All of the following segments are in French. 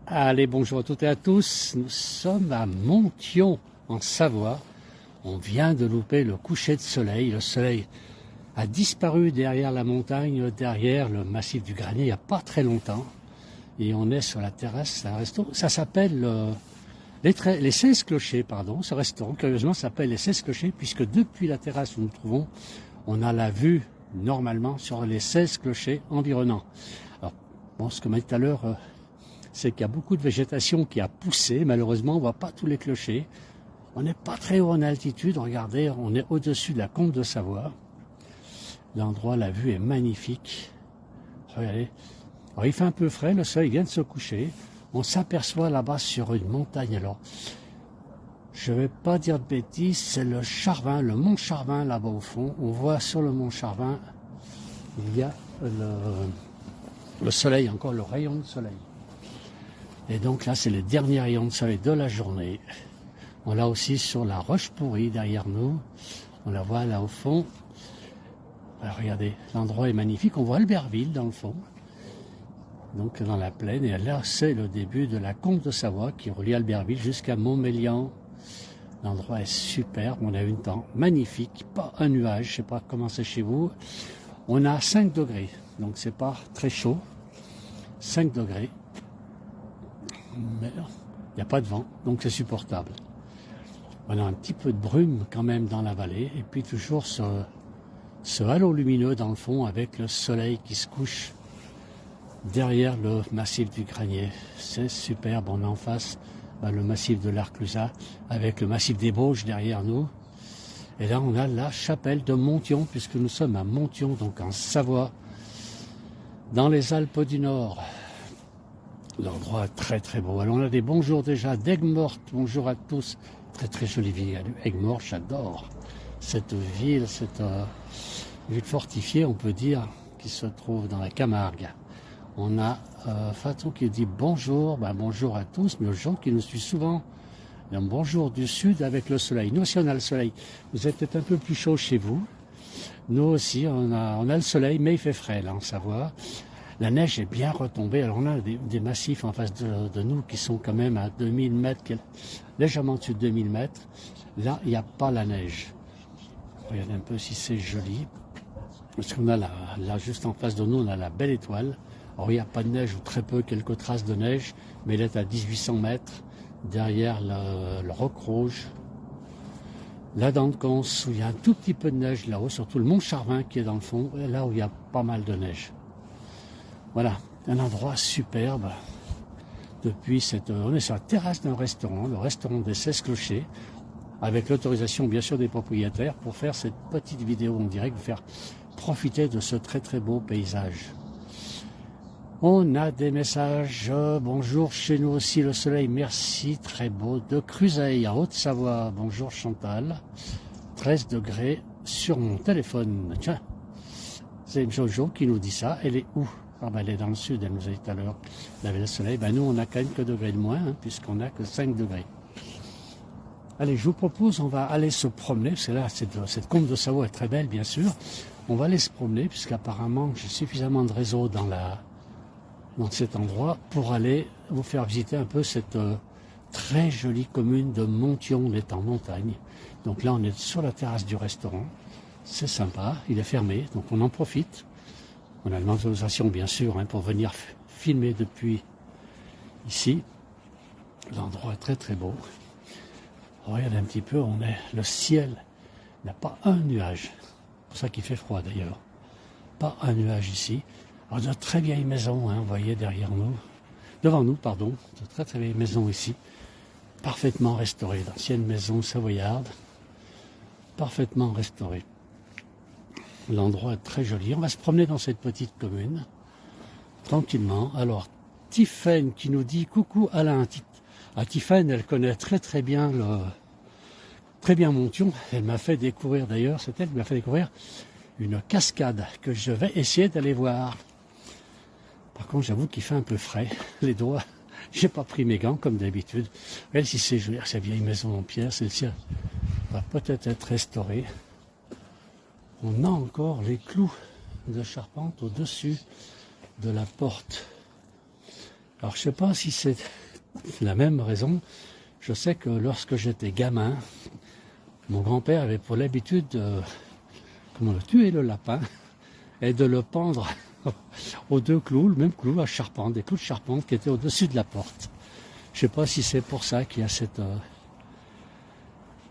Allez, bonjour à toutes et à tous. Nous sommes à Montion, en Savoie. On vient de louper le coucher de soleil. Le soleil a disparu derrière la montagne, derrière le massif du Granier, il n'y a pas très longtemps. Et on est sur la terrasse d'un restaurant. Ça s'appelle les 16 clochers, pardon. Ce restaurant, curieusement, s'appelle les 16 clochers, puisque depuis la terrasse où nous nous trouvons, on a la vue, normalement, sur les 16 clochers environnants. Alors, bon, ce que m'a dit tout à l'heure, c'est qu'il y a beaucoup de végétation qui a poussé. Malheureusement, on ne voit pas tous les clochers. On n'est pas très haut en altitude. Regardez, on est au-dessus de la Combe de Savoie. L'endroit, la vue est magnifique. Regardez. Alors, il fait un peu frais, le soleil vient de se coucher. On s'aperçoit là-bas sur une montagne. Alors, je ne vais pas dire de bêtises, c'est le Charvin, le mont Charvin là-bas au fond. On voit sur le mont Charvin, il y a le soleil, encore le rayon de soleil. Et donc là, c'est les derniers rayons de soleil de la journée. On l'a aussi sur la roche pourrie derrière nous. On la voit là au fond. Alors, regardez, l'endroit est magnifique. On voit Albertville dans le fond. Donc dans la plaine. Et là, c'est le début de la Combe de Savoie qui relie Albertville jusqu'à Montmélian. L'endroit est superbe. On a eu un temps magnifique. Pas un nuage. Je ne sais pas comment c'est chez vous. On a 5 degrés. Donc c'est pas très chaud. 5 degrés. Mais il n'y a pas de vent, donc c'est supportable. On a un petit peu de brume quand même dans la vallée, et puis toujours ce halo lumineux dans le fond avec le soleil qui se couche derrière le massif du Granier. C'est superbe. On a en face le massif de l'Arclusat avec le massif des Bauges derrière nous. Et là, on a la chapelle de Montion, puisque nous sommes à Montion, donc en Savoie, dans les Alpes du Nord. L'endroit est très très beau. Alors on a des bonjours déjà d'Aigues-Mortes. Bonjour à tous. Très très jolie ville. Aigues-Mortes, j'adore cette ville fortifiée, on peut dire, qui se trouve dans la Camargue. On a Fatou qui dit bonjour. Bonjour à tous, mais aux gens qui nous suivent souvent. Un bonjour du sud avec le soleil. Nous aussi on a le soleil. Vous êtes peut-être un peu plus chaud chez vous. Nous aussi on a le soleil, mais il fait frais là en Savoie. La neige est bien retombée. Alors on a des massifs en face de nous qui sont quand même à 2000 mètres, légèrement au-dessus de 2000 mètres. Là, il n'y a pas la neige. Regardez un peu si c'est joli. Parce qu'on a là, juste en face de nous, on a la Belle Étoile. Alors il n'y a pas de neige ou très peu, quelques traces de neige, mais elle est à 1800 mètres derrière le Roc Rouge. La Dent de Cons, où il y a un tout petit peu de neige là-haut, surtout le mont Charvin qui est dans le fond, là où il y a pas mal de neige. Voilà, un endroit superbe. On est sur la terrasse d'un restaurant, le restaurant des 16 clochers, avec l'autorisation bien sûr des propriétaires pour faire cette petite vidéo en direct, vous faire profiter de ce très très beau paysage. On a des messages, bonjour chez nous aussi le soleil, merci, très beau, de Cruseille en Haute-Savoie, bonjour Chantal, 13 degrés sur mon téléphone, tiens, c'est Jojo qui nous dit ça, elle est où ? Elle est dans le sud, elle nous a dit tout à l'heure, il y avait le soleil. Nous, on a quand même que degrés de moins, puisqu'on n'a que 5 degrés. Allez, je vous propose, on va aller se promener, parce que là, cette Combe de Savoie est très belle, bien sûr. On va aller se promener, puisqu'apparemment, j'ai suffisamment de réseau dans cet endroit pour aller vous faire visiter un peu cette très jolie commune de Montion. On est en montagne. Donc là, on est sur la terrasse du restaurant. C'est sympa, il est fermé, donc on en profite. On a l'autorisation, bien sûr, pour venir filmer depuis ici. L'endroit est très très beau. Regardez un petit peu, le ciel n'a pas un nuage. C'est pour ça qu'il fait froid d'ailleurs. Pas un nuage ici. Alors de très vieilles maisons, vous voyez derrière nous. Devant nous, pardon. De très très vieilles maisons ici. Parfaitement restaurées. D'anciennes maisons savoyardes. Parfaitement restaurées. L'endroit est très joli. On va se promener dans cette petite commune, tranquillement. Alors, Tiffaine qui nous dit « Coucou Alain ». Tiffaine, elle connaît très très bien Montion. Elle m'a fait découvrir d'ailleurs, c'est elle qui m'a fait découvrir une cascade que je vais essayer d'aller voir. Par contre, j'avoue qu'il fait un peu frais. Les doigts, j'ai pas pris mes gants comme d'habitude. Elle, si c'est joli, cette vieille maison en pierre, celle-ci va peut-être être restaurée. On a encore les clous de charpente au-dessus de la porte. Alors je sais pas si c'est la même raison. Je sais que lorsque j'étais gamin, mon grand-père avait pour l'habitude de tuer le lapin et de le pendre aux deux clous, le même clou à charpente, des clous de charpente qui étaient au-dessus de la porte. Je sais pas si c'est pour ça qu'il y a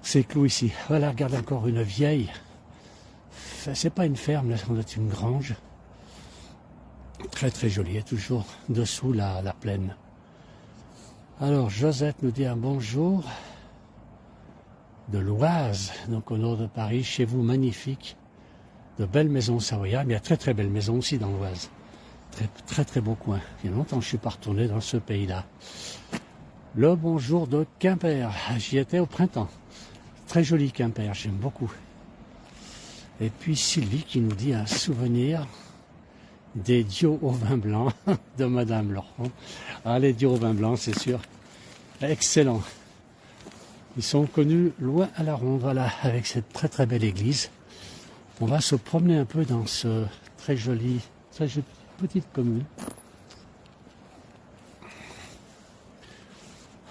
ces clous ici. Voilà, regarde encore une vieille. C'est pas une ferme, là, c'est une grange. Très très jolie, et toujours dessous la plaine. Alors Josette nous dit un bonjour de l'Oise, donc au nord de Paris, chez vous magnifique, de belles maisons savoyardes, mais il y a très très belles maisons aussi dans l'Oise. Très très très beau coin. Il y a longtemps que je suis pas retourné dans ce pays-là. Le bonjour de Quimper, j'y étais au printemps. Très joli Quimper, j'aime beaucoup. Et puis Sylvie qui nous dit un souvenir des dios au vin blanc de Madame Laurent. Ah, les dios au vin blanc, c'est sûr. Excellent. Ils sont connus loin à la ronde, voilà, avec cette très très belle église. On va se promener un peu dans ce très jolie petite commune.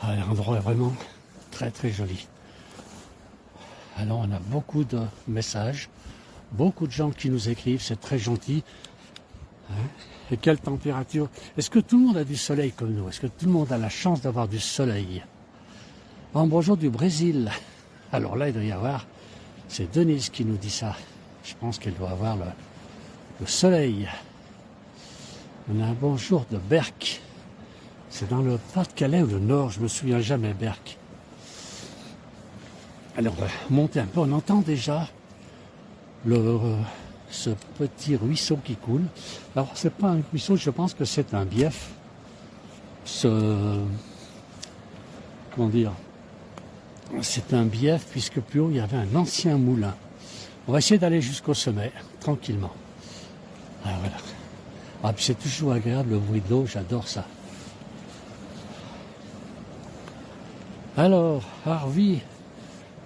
Ah, l'endroit est vraiment très très joli. Alors on a beaucoup de messages, beaucoup de gens qui nous écrivent, c'est très gentil. Et quelle température? Est-ce que tout le monde a du soleil comme nous? Est-ce que tout le monde a la chance d'avoir du soleil? Un bonjour du Brésil. Alors là, il doit y avoir, c'est Denise qui nous dit ça. Je pense qu'elle doit avoir le soleil. On a un bonjour de Berck. C'est dans le Pas-de-Calais ou le Nord, je me souviens jamais, Berck. Alors on va monter un peu, on entend déjà ce petit ruisseau qui coule. Alors c'est pas un ruisseau, je pense que c'est un bief. Comment dire? C'est un bief puisque plus haut il y avait un ancien moulin. On va essayer d'aller jusqu'au sommet, tranquillement. Ah voilà. Ah puis c'est toujours agréable le bruit de l'eau, j'adore ça. Alors, Harvey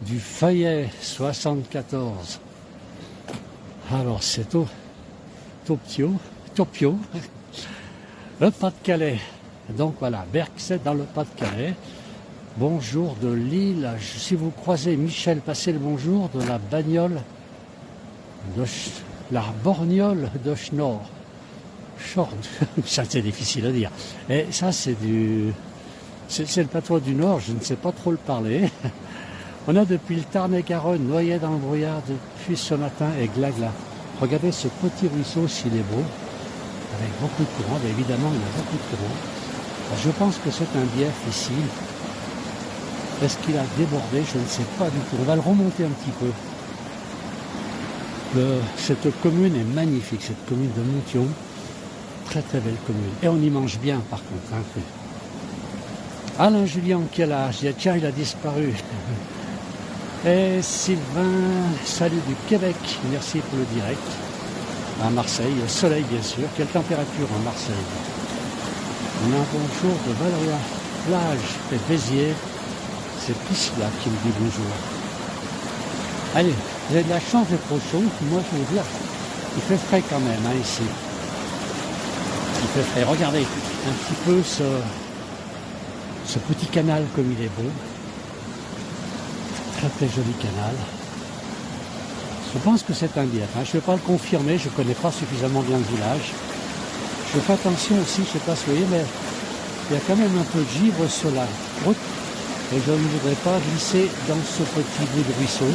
du Fayet 74. Alors c'est Topio, le Pas-de-Calais. Donc voilà, Berck, c'est dans le Pas-de-Calais. Bonjour de Lille. Si vous croisez Michel, passez le bonjour de la bagnole de la borgnole de Schnorr. Ça c'est difficile à dire. Et ça c'est le patois du Nord, je ne sais pas trop le parler. On a depuis le Tarn-et-Garonne noyé dans le brouillard depuis ce matin et glagla. Regardez ce petit ruisseau s'il est beau, avec beaucoup de courant. Bien évidemment, il y a beaucoup de courant. Alors, je pense que c'est un bief ici. Est-ce qu'il a débordé? Je ne sais pas du tout. On va le remonter un petit peu. Cette commune est magnifique, cette commune de Montion. Très très belle commune. Et on y mange bien par contre. Hein. Alain Julien, quel âge? Tiens, il a disparu. Et Sylvain, salut du Québec, merci pour le direct. À Marseille, au soleil bien sûr. Quelle température à Marseille? On a un bonjour de Valoria, plage et Béziers. C'est Priscilla qui me dit bonjour. Allez, vous avez de la chance d'être au chaud. Moi, je veux dire, il fait frais quand même, hein, ici. Il fait frais. Regardez un petit peu ce petit canal comme il est beau. Très très joli canal. Je pense que c'est un bief. Hein. Je ne vais pas le confirmer, je ne connais pas suffisamment bien le village. Je fais attention aussi, je ne sais pas si vous voyez, mais il y a quand même un peu de givre sur la route. Et je ne voudrais pas glisser dans ce petit bout de ruisseau.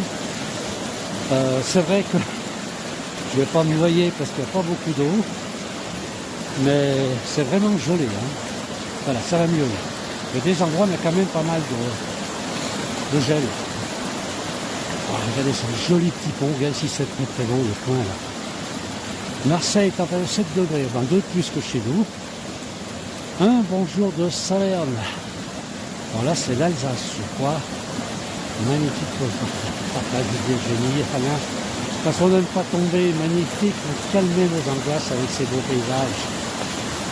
C'est vrai que je ne vais pas me noyer parce qu'il n'y a pas beaucoup d'eau. Mais c'est vraiment joli. Hein. Voilà, ça va mieux. Il y a des endroits, mais quand même pas mal de gel. Oh, regardez ce joli petit pont, regardez si c'est très très beau le coin là. Marseille est à 7 degrés, 2 de plus que chez nous. Un bonjour de Salerne. Alors là c'est l'Alsace, je crois. Magnifique partage du Virginie. Alain, de toute façon de ne pas tomber, magnifique, vous calmez nos angoisses avec ces beaux paysages.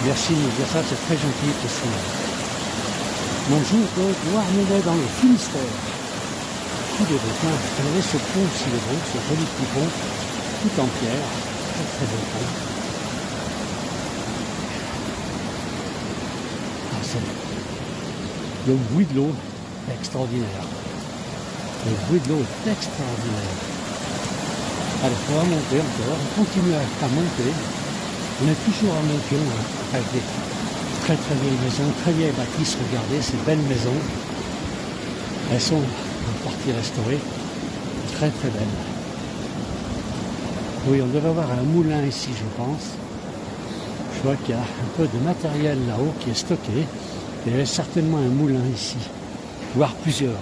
Merci de nous dire ça, c'est très gentil pour ça. Bonjour de Douarnenez dans le Finistère. Tout est beau. Regardez ce pont aussi, le beau, ce joli petit pont, tout en pierre. Très très beau pont. Le bruit de l'eau est extraordinaire. Le bruit de l'eau est extraordinaire. Allez, on va monter encore, on continue à monter. On est toujours en montion, hein, avec des très très vieilles maisons, très vieilles bâtisses. Regardez ces belles maisons. Elles sont en partie restaurées. Très très belles. Oui, on devrait avoir un moulin ici, je pense. Je vois qu'il y a un peu de matériel là-haut qui est stocké. Il y a certainement un moulin ici, voire plusieurs.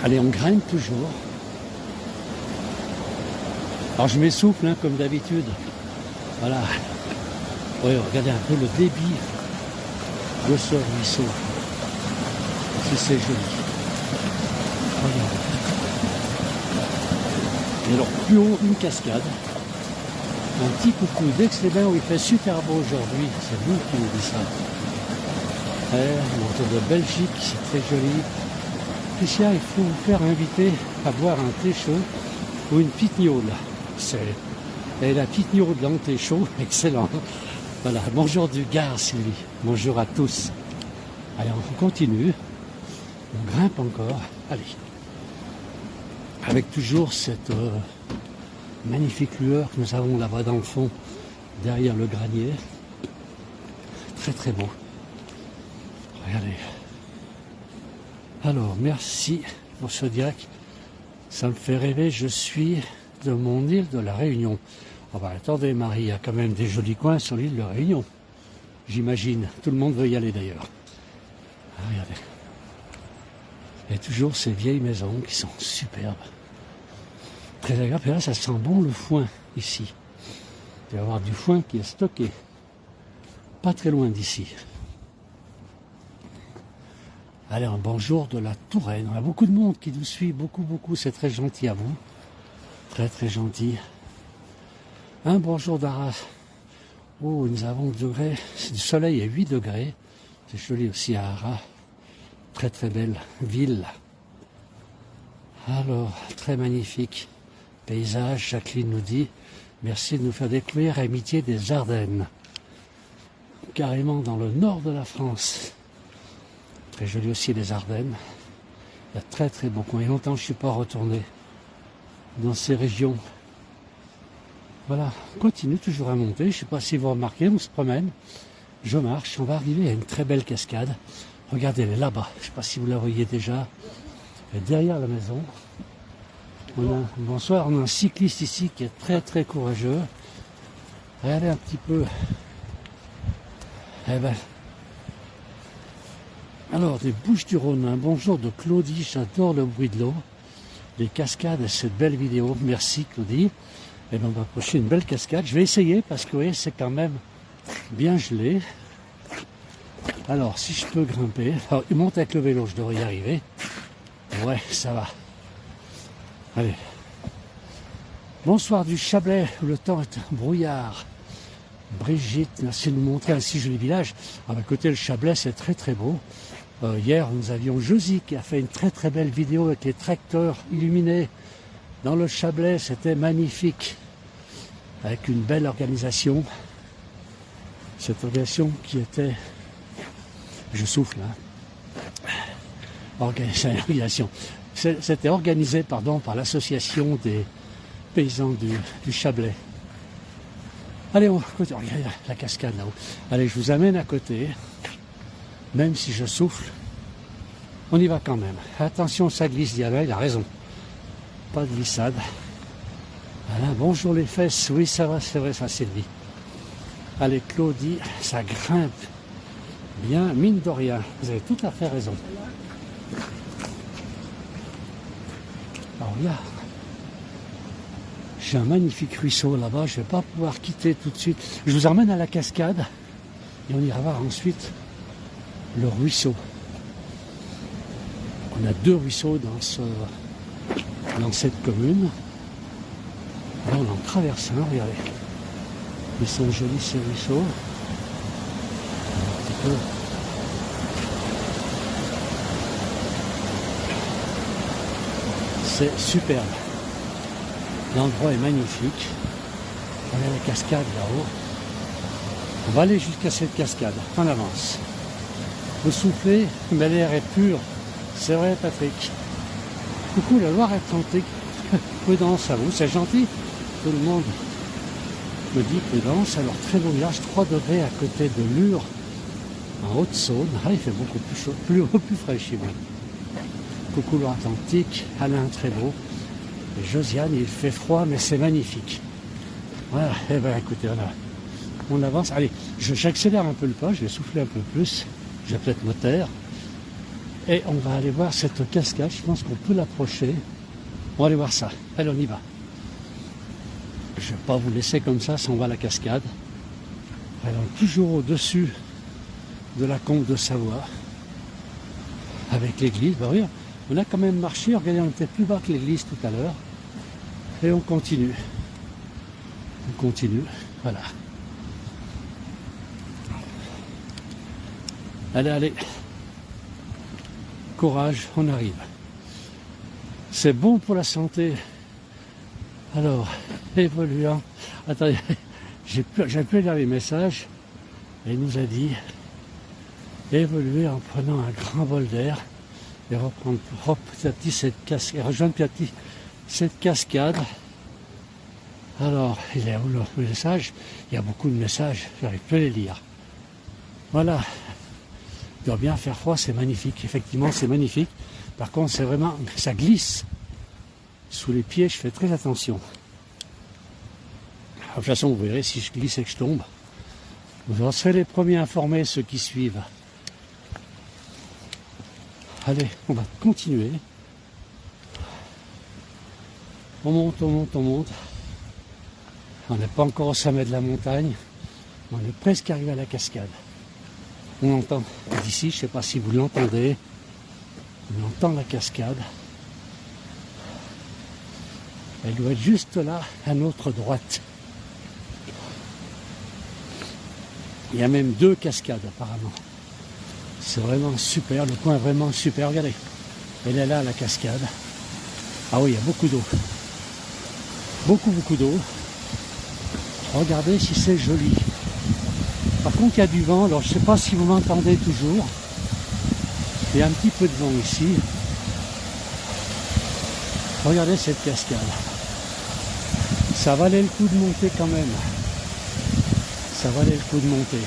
Allez, on grimpe toujours. Alors je m'essouffle, hein, comme d'habitude. Voilà. Oui, regardez un peu le débit de ce ruisseau. Si c'est joli. Regardez. Et alors, plus haut, une cascade. Un petit coucou d'Aix-les-Bains où il fait super beau aujourd'hui. C'est vous qui nous dites ça. Monte de Belgique, c'est très joli. Ici, il faut vous faire inviter à boire un thé chaud ou une petite gnôle. Et la petite gnôle dans le thé chaud, excellent. Voilà, bonjour du Gard, Sylvie. Bonjour à tous. Allez, on continue. On grimpe encore. Allez. Avec toujours cette magnifique lueur que nous avons là-bas dans le fond, derrière le granier. Très très beau. Regardez. Alors, merci pour ce direct. Ça me fait rêver, je suis de mon île de la Réunion. Oh bah attendez Marie, il y a quand même des jolis coins sur l'île de la Réunion. J'imagine. Tout le monde veut y aller d'ailleurs. Ah, regardez. Il y a toujours ces vieilles maisons qui sont superbes. Très agréable. Et là, ça sent bon le foin ici. Il va y avoir du foin qui est stocké. Pas très loin d'ici. Allez, un bonjour de la Touraine. On a beaucoup de monde qui nous suit. Beaucoup, beaucoup. C'est très gentil à vous. Très, très gentil. Un bonjour d'Arras. Oh, nous avons degrés. Du soleil à 8 degrés. C'est joli aussi à Arras. Très très belle ville. Alors, très magnifique paysage. Jacqueline nous dit, merci de nous faire découvrir l'amitié des Ardennes. Carrément dans le nord de la France. Très joli aussi les Ardennes. Il y a très très beau coin. Il y a longtemps que je ne suis pas retourné dans ces régions. Voilà, on continue toujours à monter. Je ne sais pas si vous remarquez, on se promène. Je marche, on va arriver à une très belle cascade. Regardez, elle est là-bas. Je ne sais pas si vous la voyez déjà. Elle est derrière la maison. Bonsoir, on a un cycliste ici qui est très très courageux. Regardez un petit peu. Eh ben. Alors, des Bouches-du-Rhône, un bonjour de Claudie. J'adore le bruit de l'eau. Les cascades et cette belle vidéo. Merci Claudie. Et ben, on va approcher une belle cascade. Je vais essayer parce que vous voyez, c'est quand même bien gelé. Alors, si je peux grimper. Alors, il monte avec le vélo, je devrais y arriver. Ouais, ça va. Allez. Bonsoir du Chablais, où le temps est brouillard. Brigitte, merci de nous montrer un si joli village. À côté, le Chablais, c'est très très beau. Hier, nous avions Josie qui a fait une très très belle vidéo avec les tracteurs illuminés dans le Chablais. C'était magnifique. Avec une belle organisation. Cette organisation qui était... Je souffle, hein. Organisation. C'était organisé, par l'association des paysans du Chablais. Allez, on regarde la cascade là-haut. Allez, je vous amène à côté. Même si je souffle, on y va quand même. Attention, ça glisse, Diana, il a raison. Pas de glissade. Voilà, bonjour les fesses. Oui, ça va, c'est vrai, ça, Sylvie. Allez, Claudie, ça grimpe. Bien, mine de rien. Vous avez tout à fait raison. Alors, regarde. J'ai un magnifique ruisseau là-bas. Je ne vais pas pouvoir quitter tout de suite. Je vous emmène à la cascade. Et on ira voir ensuite le ruisseau. On a 2 ruisseaux dans cette commune. Là, on en traverse un, regardez. Ils sont jolis ces ruisseaux. Un petit peu. C'est superbe. L'endroit est magnifique. On a la cascade là-haut. On va aller jusqu'à cette cascade, on avance. Vous soufflez, mais l'air est pur. C'est vrai, Patrick. Coucou, la Loire-Atlantique. Prudence à vous, c'est gentil. Tout le monde me dit prudence. Alors, très beau village, 3 degrés à côté de Lure, en Haute-Saône. Ah, il fait beaucoup plus chaud, plus frais chez moi. Coucou, Loire-Atlantique. Alain, très beau. Et Josiane, il fait froid, mais c'est magnifique. Voilà, eh bien, écoutez, on avance. Allez, j'accélère un peu le pas, je vais souffler un peu plus. Je vais peut-être me taire. Et on va aller voir cette cascade. Je pense qu'on peut l'approcher. On va aller voir ça. Allez, on y va. Je ne vais pas vous laisser comme ça sans voir la cascade. Alors, toujours au-dessus de la combe de Savoie. Avec l'église. Bah oui, on a quand même marché. Regardez, on était plus bas que l'église tout à l'heure. Et on continue. On continue. Voilà. Allez, allez. Courage, on arrive. C'est bon pour la santé. Alors, évoluant. Attendez, j'ai pu lire les messages. Et il nous a dit évoluer en prenant un grand bol d'air et reprendre petit à petit cette cascade, et rejoindre petit à petit cette cascade. Alors, il est où le message? Il y a beaucoup de messages, j'arrive plus à les lire. Voilà. Il doit bien faire froid, c'est magnifique. Effectivement, c'est magnifique. Par contre, c'est vraiment, ça glisse sous les pieds, je fais très attention. De toute façon, vous verrez, si je glisse et que je tombe, vous en serez les premiers informés, ceux qui suivent. Allez, on va continuer. On monte, on monte, on monte. On n'est pas encore au sommet de la montagne. On est presque arrivé à la cascade. On entend d'ici, je ne sais pas si vous l'entendez, on entend la cascade. Elle doit être juste là, à notre droite. Il y a même 2 cascades apparemment. C'est vraiment super, le coin est vraiment super. Regardez, elle est là, la cascade. Ah oui, il y a beaucoup d'eau. Beaucoup d'eau. Regardez si c'est joli. Par contre, il y a du vent, alors je ne sais pas si vous m'entendez toujours. Il y a un petit peu de vent ici. Regardez cette cascade. Ça valait le coup de monter quand même. Ça valait le coup de monter.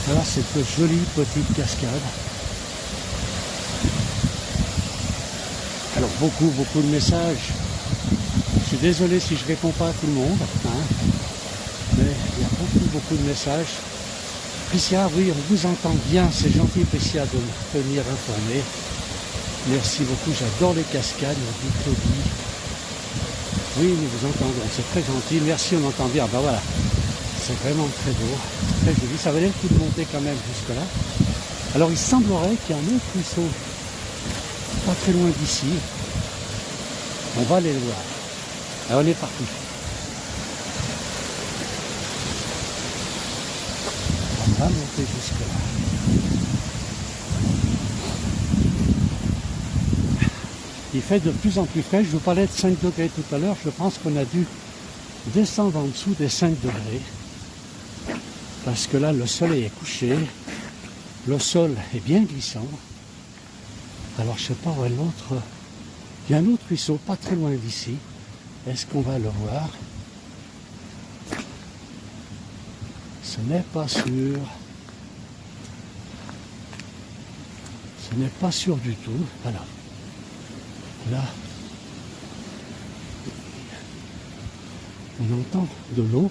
Voilà cette jolie petite cascade. Alors beaucoup de messages. Je suis désolé si je ne réponds pas à tout le monde. Mais il y a beaucoup de messages. Priscia, oui, on vous entend bien. C'est gentil, Priscia, de me tenir informé. Merci beaucoup. J'adore les cascades, me dit Claudie. Oui, nous vous entendons. C'est très gentil. Merci, on entend bien. Ben voilà. C'est vraiment très beau. Très joli. Ça valait le coup de monter quand même jusque-là. Alors, il semblerait qu'il y a un autre ruisseau pas très loin d'ici. On va aller le voir. Alors, on est parti. On va monter jusque-là. Il fait de plus en plus frais. Je vous parlais de 5 degrés tout à l'heure. Je pense qu'on a dû descendre en dessous des 5 degrés. Parce que là, le soleil est couché. Le sol est bien glissant. Alors, je ne sais pas où est l'autre. Il y a un autre ruisseau, pas très loin d'ici. Est-ce qu'on va le voir? Ce n'est pas sûr. Ce n'est pas sûr du tout. Voilà. Là, on entend de l'eau,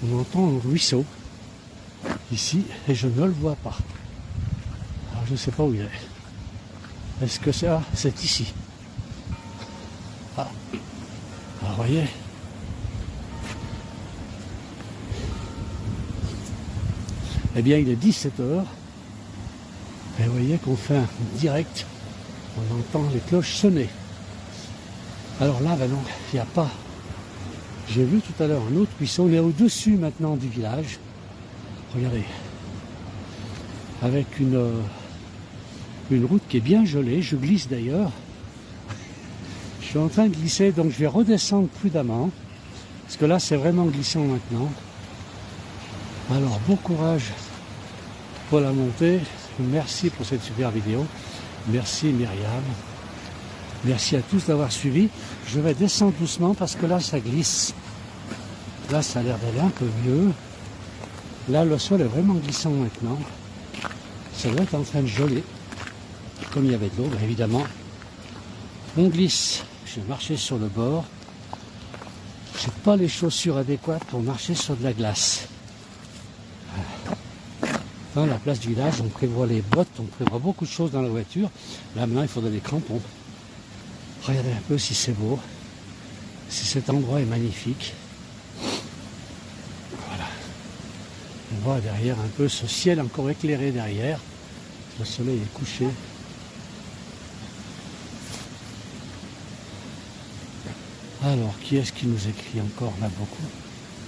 on entend un ruisseau ici et je ne le vois pas. Alors je ne sais pas où il est. Est-ce que ça, c'est ici? Ah, alors vous voyez. Eh bien il est 17h et vous voyez qu'on fait un direct. On entend les cloches sonner. Alors là, ben non, il n'y a pas. J'ai vu tout à l'heure un autre ruisseau. On est au-dessus maintenant du village. Regardez. Avec une route qui est bien gelée. Je glisse d'ailleurs. Je suis en train de glisser, donc je vais redescendre prudemment. Parce que là, c'est vraiment glissant maintenant. Alors, bon courage pour la montée. Merci pour cette super vidéo. Merci Myriam. Merci à tous d'avoir suivi. Je vais descendre doucement parce que là, ça glisse. Là, ça a l'air d'aller un peu mieux. Là, le sol est vraiment glissant maintenant. Ça doit être en train de geler. Comme il y avait de l'eau, évidemment. On glisse. Je vais marcher sur le bord. Je n'ai pas les chaussures adéquates pour marcher sur de la glace. Dans la place du village, on prévoit les bottes, on prévoit beaucoup de choses dans la voiture. Là, maintenant, il faudrait des crampons. Regardez un peu si c'est beau. Si cet endroit est magnifique. Voilà. On voit derrière un peu ce ciel encore éclairé derrière. Le soleil est couché. Alors, qui est-ce qui nous écrit encore là beaucoup?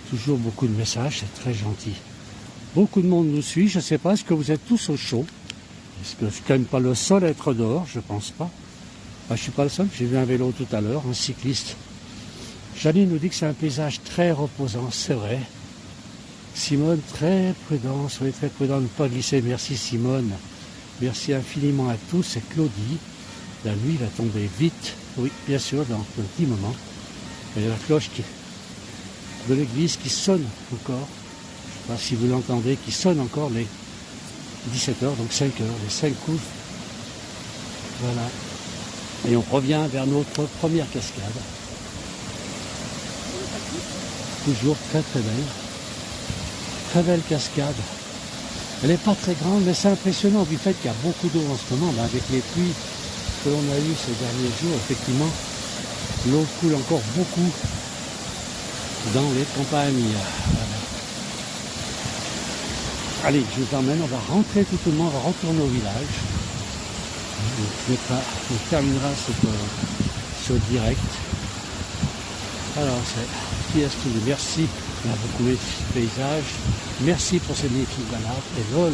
Toujours beaucoup de messages, c'est très gentil. Beaucoup de monde nous suit, je ne sais pas, est-ce que vous êtes tous au chaud? Est-ce que c'est quand même pas le seul à être dehors? Je pense pas. Je ne suis pas le seul, j'ai vu un vélo tout à l'heure, un cycliste. Janine nous dit que c'est un paysage très reposant, c'est vrai. Simone, très prudent, soyez très prudent de ne pas glisser. Merci Simone. Merci infiniment à tous. Et Claudie, la nuit va tomber vite. Oui, bien sûr, dans un petit moment. Il y a la cloche de l'église qui sonne encore. Je ne sais pas si vous l'entendez, qui sonne encore les 17h, donc 5h, les 5 coups. Voilà. Et on revient vers notre première cascade. Toujours très très belle. Très belle cascade. Elle n'est pas très grande, mais c'est impressionnant du fait qu'il y a beaucoup d'eau en ce moment. Ben avec les pluies que l'on a eues ces derniers jours, effectivement, l'eau coule encore beaucoup dans les campagnes. Voilà. Allez, je vous emmène, on va rentrer tout le monde, on va retourner au village. On terminera ce direct. Alors, qui est-ce qui dit merci? On a beaucoup aimé ce paysage. Merci pour ces magnifiques balades. Et lol,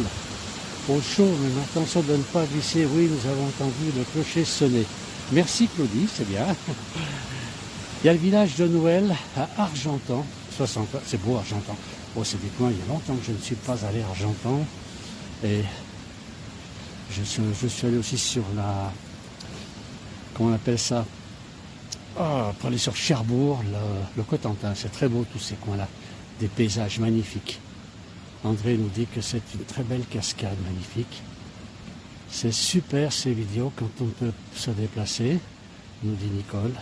au chaud, mais attention de ne pas glisser. Oui, nous avons entendu le clocher sonner. Merci Claudie, c'est bien. Il y a le village de Noël à Argentan. 60 ans, c'est beau Argentan. Oh, c'est des coins, il y a longtemps que je ne suis pas allé à Argentan. Et je suis allé aussi sur la... Comment on appelle ça? Pour aller sur Cherbourg, le Cotentin. C'est très beau tous ces coins-là. Des paysages magnifiques. André nous dit que c'est une très belle cascade magnifique. C'est super ces vidéos quand on peut se déplacer, nous dit Nicole.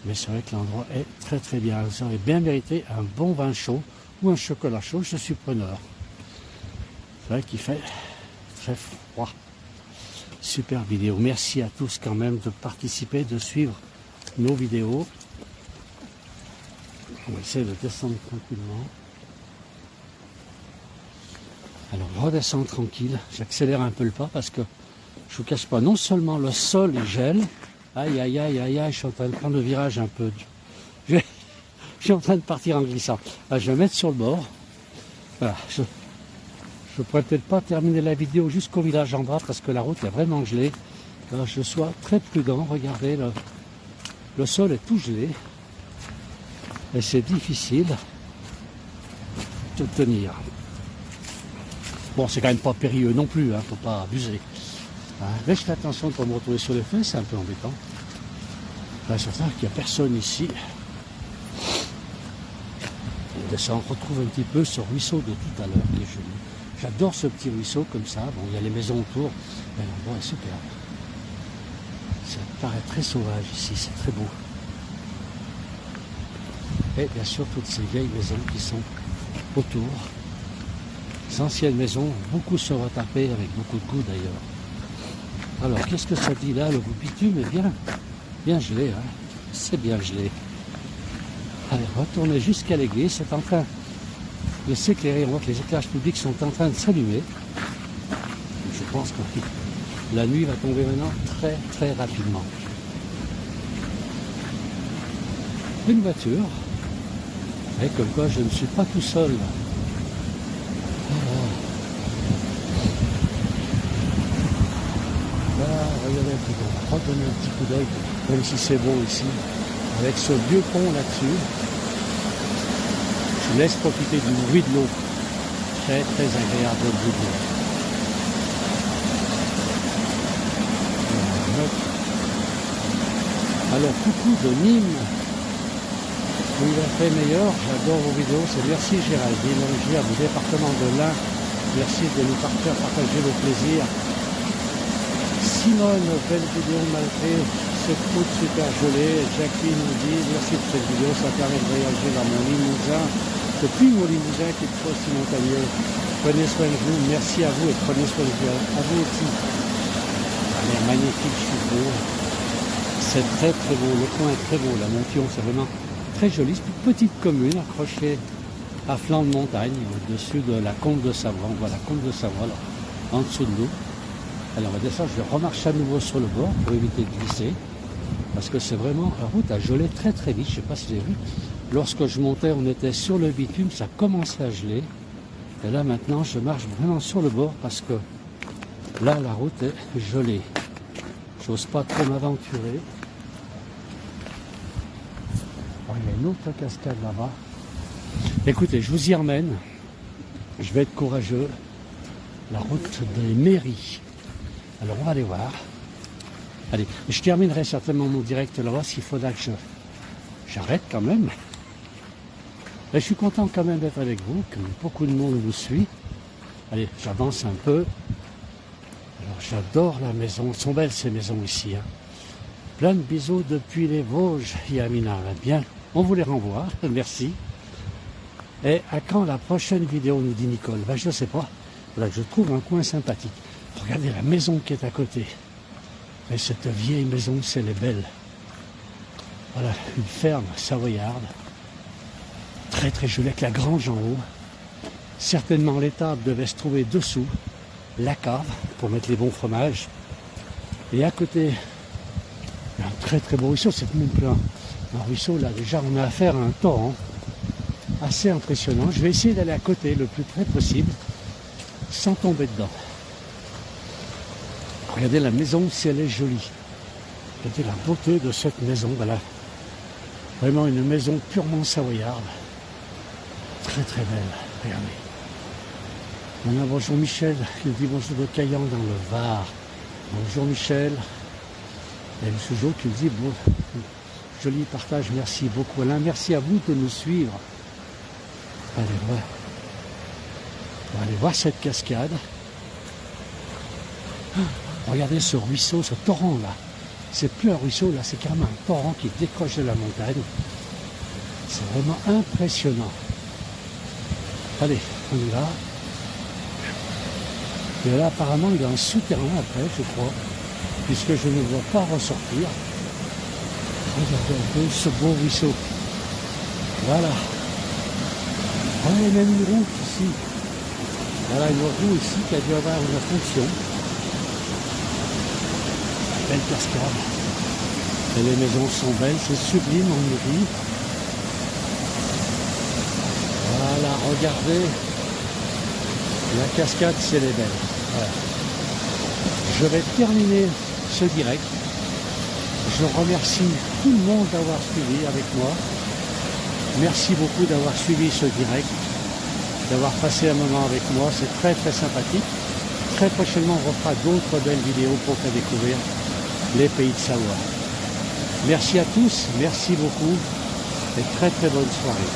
Mais c'est vrai que l'endroit est très très bien. Vous aurez bien mérité un bon vin chaud ou un chocolat chaud, je suis preneur. C'est vrai qu'il fait très froid. Super vidéo. Merci à tous quand même de participer, de suivre nos vidéos. On va essayer de descendre tranquillement. Alors, redescends tranquille. J'accélère un peu le pas parce que je ne vous cache pas, non seulement le sol gèle, aïe, aïe, aïe, aïe, aïe, je suis en train de prendre le virage un peu. Je suis en train de partir en glissant. Là, je vais mettre sur le bord. Voilà, je ne pourrais peut-être pas terminer la vidéo jusqu'au village en bas parce que la route est vraiment gelée. Alors, je sois très prudent. Regardez, le sol est tout gelé. Et c'est difficile de tenir. Bon, c'est quand même pas périlleux non plus, hein, faut pas abuser. Hein, mais je fais attention de ne pas me retrouver sur les feux, c'est un peu embêtant. Là, c'est certain qu'il n'y a personne ici. Et ça, on retrouve un petit peu ce ruisseau de tout à l'heure qui est joli. J'adore ce petit ruisseau comme ça. Bon, il y a les maisons autour, mais l'endroit est superbe. Ça paraît très sauvage ici, c'est très beau. Et bien sûr, toutes ces vieilles maisons qui sont autour. Les anciennes maisons, beaucoup se retaper avec beaucoup de goût d'ailleurs. Alors, qu'est-ce que ça dit là? Le goût bitume est bien gelé, hein? C'est bien gelé. Allez, retournez jusqu'à l'église, c'est en train de s'éclairer. On voit que les éclairages publics sont en train de s'allumer. Je pense que la nuit va tomber maintenant très très rapidement. Une voiture. Et comme quoi je ne suis pas tout seul. Voilà, regardez un petit peu, redonnez un petit coup d'œil, même si c'est beau ici, avec ce vieux pont là-dessus. Je vous laisse profiter du bruit de l'eau. Très très agréable le bruit de l'eau. Alors coucou de Nîmes, où il a fait meilleur, j'adore vos vidéos, c'est merci Géraldine, originaire du département de l'Ain, merci de nous faire partager le plaisir. Simone, belle vidéo malgré cette route super gelée. Jacqueline nous dit merci pour cette vidéo, ça permet de voyager dans mon Limousin, depuis mon Limousin qui est trop si montagneux. Prenez soin de vous, merci à vous et prenez soin de vous, à vous aussi. Allez, magnifique chevaux. C'est très très beau, le coin est très beau, la Montyon c'est vraiment très joli, c'est une petite commune accrochée à flanc de montagne au-dessus de la Combe de Savoie, on voit la Combe de Savoie là, en dessous de nous. Alors on va descendre, je remarche à nouveau sur le bord pour éviter de glisser, parce que c'est vraiment, la route a gelé très très vite, je ne sais pas si vous avez vu, lorsque je montais on était sur le bitume, ça commençait à geler, et là maintenant je marche vraiment sur le bord parce que là la route est gelée. J'ose pas trop m'aventurer. Oh, il y a une autre cascade là-bas. Écoutez, je vous y emmène. Je vais être courageux. La route des mairies. Alors, on va aller voir. Allez, je terminerai certainement mon direct là-bas s'il faudra que j'arrête quand même. Et je suis content quand même d'être avec vous, que beaucoup de monde vous suit. Allez, j'avance un peu. Alors j'adore la maison, elles sont belles ces maisons ici. Hein. Plein de bisous depuis les Vosges, Yamina. Bien, on vous les renvoie, merci. Et à quand la prochaine vidéo, nous dit Nicole? Ben, je ne sais pas. Voilà, je trouve un coin sympathique. Regardez la maison qui est à côté. Et cette vieille maison, c'est les belles. Voilà, une ferme savoyarde. Très très jolie, avec la grange en haut. Certainement l'étable devait se trouver dessous. La cave pour mettre les bons fromages. Et à côté, il y a un très très beau ruisseau, c'est même plein. Un ruisseau, là déjà on a affaire à un torrent assez impressionnant. Je vais essayer d'aller à côté le plus près possible sans tomber dedans. Regardez la maison si elle est jolie. Regardez la beauté de cette maison. Voilà. Vraiment une maison purement savoyarde. Très très belle. Regardez. Maintenant, bonjour Michel, il dit bonjour de Caillan dans le Var. Bonjour Michel. Et M. Jo qui dit bon, joli partage, merci beaucoup Alain. Merci à vous de nous suivre. Allez, ouais. On va aller voir cette cascade. Regardez ce ruisseau, ce torrent là. C'est plus un ruisseau là, c'est carrément un torrent qui décroche de la montagne. C'est vraiment impressionnant. Allez, on y va. Et là, apparemment, il y a un souterrain après, je crois, puisque je ne vois pas ressortir. Regardez un peu ce beau ruisseau. Voilà. Ah, il y a même une roue ici. Voilà, une roue ici qui a dû avoir une fonction. Belle cascade. Et les maisons sont belles, c'est sublime, on nous dit. Voilà, regardez. La cascade, c'est les belles. Voilà. Je vais terminer ce direct. Je remercie tout le monde d'avoir suivi avec moi. Merci beaucoup d'avoir suivi ce direct, d'avoir passé un moment avec moi. C'est très très sympathique. Très prochainement, on refera d'autres belles vidéos pour faire découvrir les pays de Savoie. Merci à tous, merci beaucoup et très très bonne soirée.